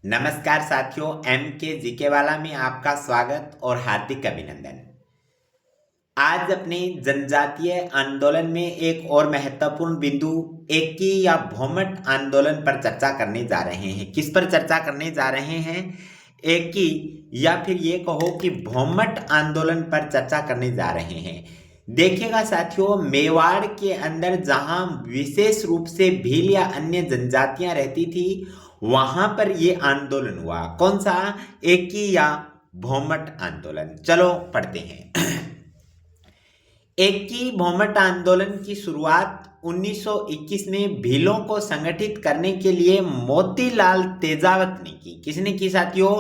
नमस्कार साथियों, एम के जीके वाला में आपका स्वागत और हार्दिक अभिनंदन। आज अपने जनजातीय आंदोलन में एक और महत्वपूर्ण बिंदु एकी या भौमट आंदोलन पर चर्चा करने जा रहे हैं। किस पर चर्चा करने जा रहे हैं? एकी या फिर ये कहो कि भौमट आंदोलन पर चर्चा करने जा रहे हैं। देखिएगा साथियों, मेवाड़ के अंदर जहां विशेष रूप से भील या अन्य जनजातियां रहती थी, वहां पर यह आंदोलन हुआ। कौन सा? एकी या भौमट आंदोलन। चलो पढ़ते हैं। एकी भौमट आंदोलन की शुरुआत 1921 में भीलों को संगठित करने के लिए मोतीलाल तेजावत ने की। किसने की साथियों?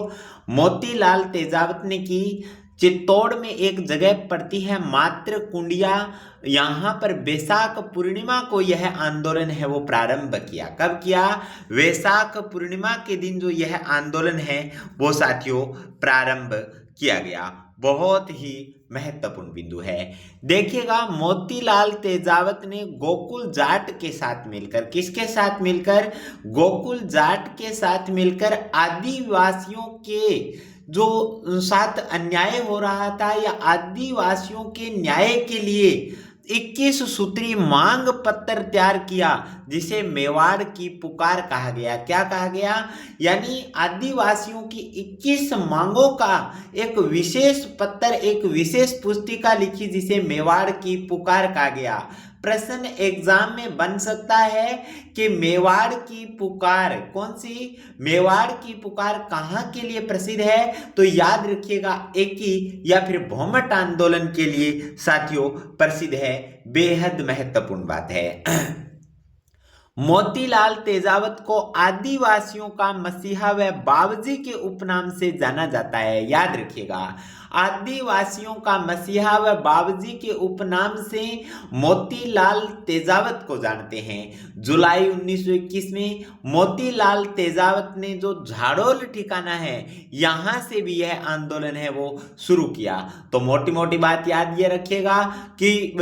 मोतीलाल तेजावत ने की। चित्तौड़ में एक जगह पड़ती है मात्र कुंडिया, यहाँ पर वैशाख पूर्णिमा को यह आंदोलन है वो प्रारंभ किया। कब किया? वैशाख पूर्णिमा के दिन जो यह आंदोलन है वो साथियों प्रारंभ किया गया। बहुत ही महत्वपूर्ण बिंदु है। देखिएगा, मोतीलाल तेजावत ने गोकुल जाट के साथ मिलकर, किसके साथ मिलकर? गोकुल जाट के साथ मिलकर आदिवासियों के जो साथ अन्याय हो रहा था या आदिवासियों के न्याय के लिए 21 सूत्री मांग पत्र तैयार किया, जिसे मेवाड़ की पुकार कहा गया। क्या कहा गया? यानी आदिवासियों की 21 मांगों का एक विशेष पत्र, एक विशेष पुस्तिका लिखी, जिसे मेवाड़ की पुकार कहा गया। प्रश्न एग्जाम में बन सकता है कि मेवाड़ की पुकार कौन सी? मेवाड़ की पुकार कहां के लिए प्रसिद्ध है? तो याद रखिएगा, एकी या फिर भौमट आंदोलन के लिए साथियों प्रसिद्ध है। बेहद महत्वपूर्ण बात है। मोतीलाल तेजावत को आदिवासियों का मसीहा व बाबूजी के उपनाम से जाना जाता है। याद रखिएगा, आदिवासियों का मसीहा व बाबूजी के उपनाम से मोतीलाल तेजावत को जानते हैं। जुलाई 1921 में मोतीलाल तेजावत ने जो झाड़ोल ठिकाना है, यहां से भी यह आंदोलन है वो शुरू किया। तो मोटी मोटी बात याद ये रखिएगा कि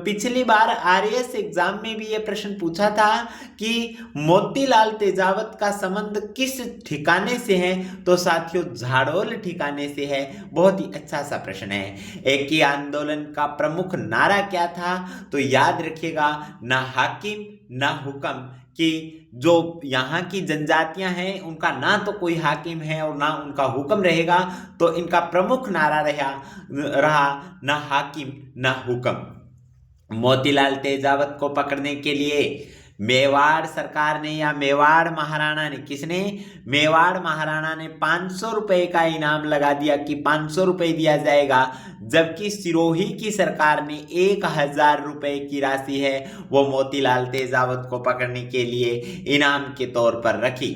पिछली बार आरएएस एग्जाम में भी यह प्रश्न पूछा था कि मोतीलाल तेजावत का संबंध किस ठिकाने से है, तो साथियों झाड़ोल ठिकाने से है। बहुत ही अच्छा सा प्रश्न है। एकी आंदोलन का प्रमुख नारा क्या था? तो याद रखिएगा, ना हाकिम ना हुक्म, कि जो यहाँ की जनजातियां हैं उनका ना तो कोई हाकिम है और ना उनका हुक्म रहेगा। तो इनका प्रमुख नारा रहा ना हाकिम ना हुक्म। मोतीलाल तेजावत को पकड़ने के लिए मेवाड़ सरकार ने या मेवाड़ महाराणा ने, किसने? मेवाड़ महाराणा ने 500 रुपए का इनाम लगा दिया कि 500 रुपए दिया जाएगा, जबकि सिरोही की सरकार ने 1000 रुपए की राशि है वो मोतीलाल तेजावत को पकड़ने के लिए इनाम के तौर पर रखी।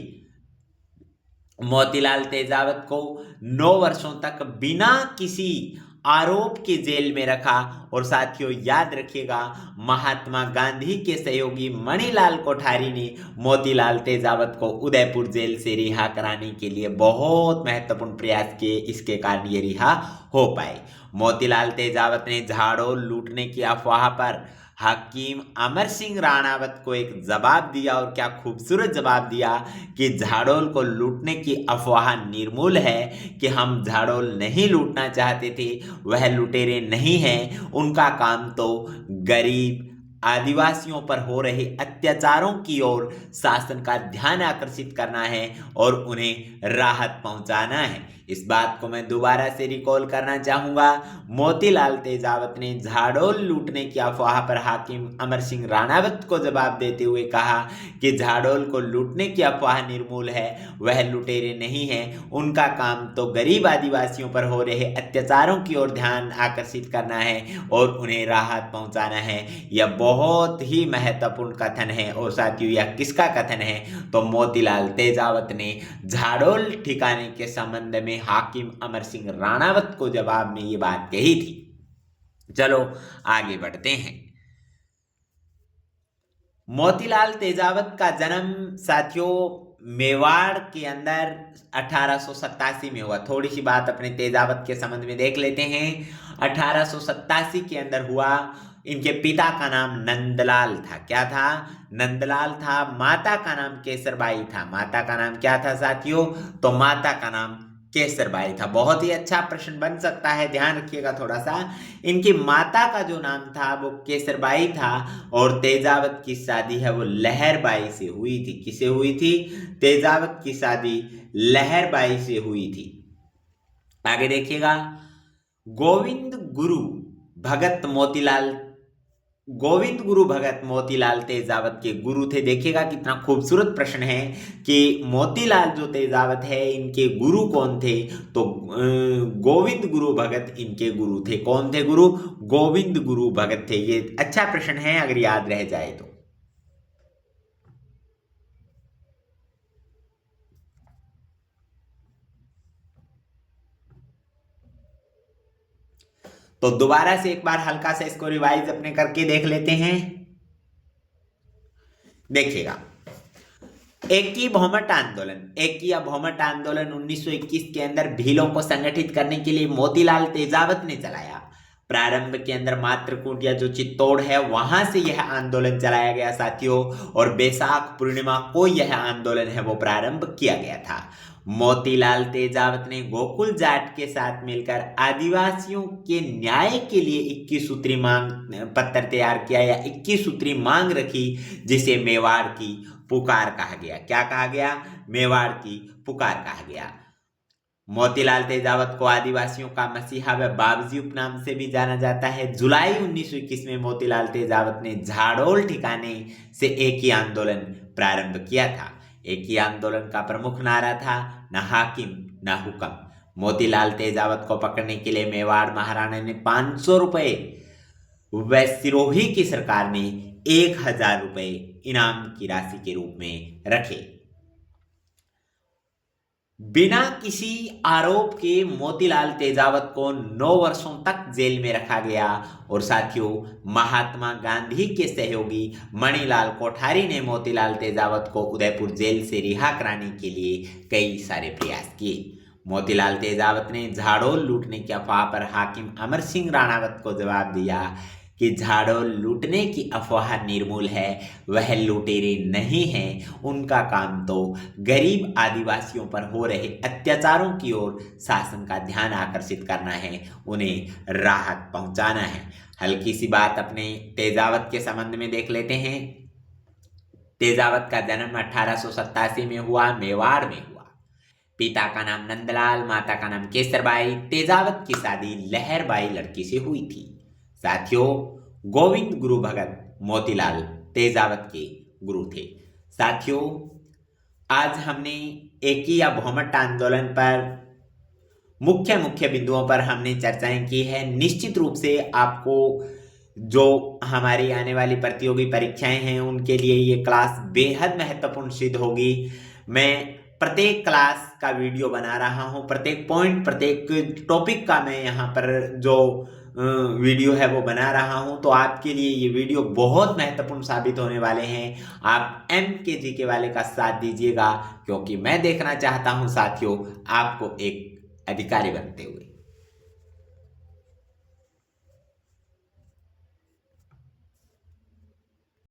मोतीलाल तेजावत को 9 वर्षों तक बिना किसी आरोप के जेल में रखा। और साथियों याद रखिएगा, महात्मा गांधी के सहयोगी मणिलाल कोठारी ने मोतीलाल तेजावत को उदयपुर जेल से रिहा कराने के लिए बहुत महत्वपूर्ण प्रयास किए। इसके कारण ये रिहा हो पाए। मोतीलाल तेजावत ने झाड़ोल लूटने की अफवाह पर हकीम अमर सिंह राणावत को एक जवाब दिया, और क्या खूबसूरत जवाब दिया कि झाड़ोल को लूटने की अफवाह निर्मूल है, कि हम झाड़ोल नहीं लूटना चाहते थे, वह लुटेरे नहीं हैं, उनका काम तो गरीब आदिवासियों पर हो रहे अत्याचारों की ओर शासन का ध्यान आकर्षित करना है और उन्हें राहत पहुंचाना है। इस बात को मैं दोबारा से रिकॉल करना चाहूंगा। मोतीलाल तेजावत ने झाड़ोल लूटने की अफवाह पर हाकिम अमर सिंह राणावत को जवाब देते हुए कहा कि झाड़ोल को लूटने की अफवाह निर्मूल है, वह लुटेरे नहीं हैं, उनका काम तो गरीब आदिवासियों पर हो रहे अत्याचारों की ओर ध्यान आकर्षित करना है और उन्हें राहत पहुंचाना है। यह बहुत ही महत्वपूर्ण कथन है। और साथियों, यह किसका कथन है? तो मोतीलाल तेजावत ने झाड़ोल ठिकाने के संबंध में हाकिम अमर सिंह राणावत को जवाब में ये बात कही थी। चलो आगे बढ़ते हैं। मोतीलाल तेजावत का जन्म साथियों मेवाड़ के अंदर 1887 में हुआ। थोड़ी सी बात अपने तेजावत के संबंध में देख लेते हैं। 1887 के अंदर हुआ। इनके पिता का नाम नंदलाल था। क्या था? नंदलाल था। माता का नाम केसरबाई था। माता का नाम क्या था साथियों? तो माता का नाम केसरबाई था। बहुत ही अच्छा प्रश्न बन सकता है, ध्यान रखिएगा थोड़ा सा। इनकी माता का जो नाम था वो केसरबाई था और तेजावत की शादी है वो लहरबाई से हुई थी। किसे हुई थी? तेजावत की शादी लहरबाई से हुई थी। आगे देखिएगा, गोविंद गुरु भगत मोतीलाल गोविंद गुरु भगत मोतीलाल तेजावत के गुरु थे। देखिएगा कितना खूबसूरत प्रश्न है कि मोतीलाल जो तेजावत है इनके गुरु कौन थे? तो गोविंद गुरु भगत इनके गुरु थे। कौन थे गुरु? गोविंद गुरु भगत थे। ये अच्छा प्रश्न है अगर याद रह जाए तो। तो दोबारा से एक बार हल्का सा इसको रिवाइज अपने करके देख लेते हैं। देखिएगा, एक या भौमट आंदोलन 1921 के अंदर भीलों को संगठित करने के लिए मोतीलाल तेजावत ने चलाया। प्रारंभ के अंदर मात्रकूट या जो चित्तौड़ है वहां से यह आंदोलन चलाया गया साथियों, और बैसाख पूर्णिमा को यह आंदोलन है वो प्रारंभ किया गया था। मोतीलाल तेजावत ने गोकुल जाट के साथ मिलकर आदिवासियों के न्याय के लिए 21 सूत्री मांग पत्र तैयार किया या 21 सूत्री मांग रखी, जिसे मेवाड़ की पुकार कहा गया। क्या कहा गया? मेवाड़ की पुकार कहा गया। मोतीलाल तेजावत को आदिवासियों का मसीहा व बाबजी उपनाम से भी जाना जाता है। जुलाई 1921 में मोतीलाल तेजावत ने झाड़ोल ठिकाने से एक ही आंदोलन प्रारंभ किया था। एक ही आंदोलन का प्रमुख नारा था, न हाकिम न हुक्म। मोतीलाल तेजावत को पकड़ने के लिए मेवाड़ महाराणा ने 500 रुपए व सिरोही की सरकार ने 1000 रुपए इनाम की राशि के रूप में रखे। बिना किसी आरोप के मोतीलाल तेजावत को 9 वर्षों तक जेल में रखा गया और साथियों महात्मा गांधी के सहयोगी मणिलाल कोठारी ने मोतीलाल तेजावत को उदयपुर जेल से रिहा कराने के लिए कई सारे प्रयास किए। मोतीलाल तेजावत ने झाड़ोल लूटने की अफवाह पर हाकिम अमर सिंह राणावत को जवाब दिया कि झाड़ोल लूटने की अफवाह निर्मूल है, वह लुटेरे नहीं हैं। उनका काम तो गरीब आदिवासियों पर हो रहे अत्याचारों की ओर शासन का ध्यान आकर्षित करना है, उन्हें राहत पहुंचाना है। हल्की सी बात अपने तेजावत के संबंध में देख लेते हैं। तेजावत का जन्म 1887 में हुआ, मेवाड़ में हुआ। पिता का नाम नंदलाल, माता का नाम केसरबाई। तेजावत की शादी लहरबाई लड़की से हुई थी। साथियों गोविंद गुरु भगत मोतीलाल तेजावत के गुरु थे। साथियों आज हमने एकी या भौमट आंदोलन पर मुख्य बिंदुओं पर हमने चर्चाएं की है। निश्चित रूप से आपको जो हमारी आने वाली प्रतियोगी परीक्षाएं हैं उनके लिए ये क्लास बेहद महत्वपूर्ण सिद्ध होगी। मैं प्रत्येक क्लास का वीडियो बना रहा हूं, प्रत्येक पॉइंट प्रत्येक टॉपिक का मैं यहाँ पर जो वीडियो है वो बना रहा हूं, तो आपके लिए ये वीडियो बहुत महत्वपूर्ण साबित होने वाले हैं। आप MKGK वाले का साथ दीजिएगा क्योंकि मैं देखना चाहता हूं साथियों आपको एक अधिकारी बनते हुए।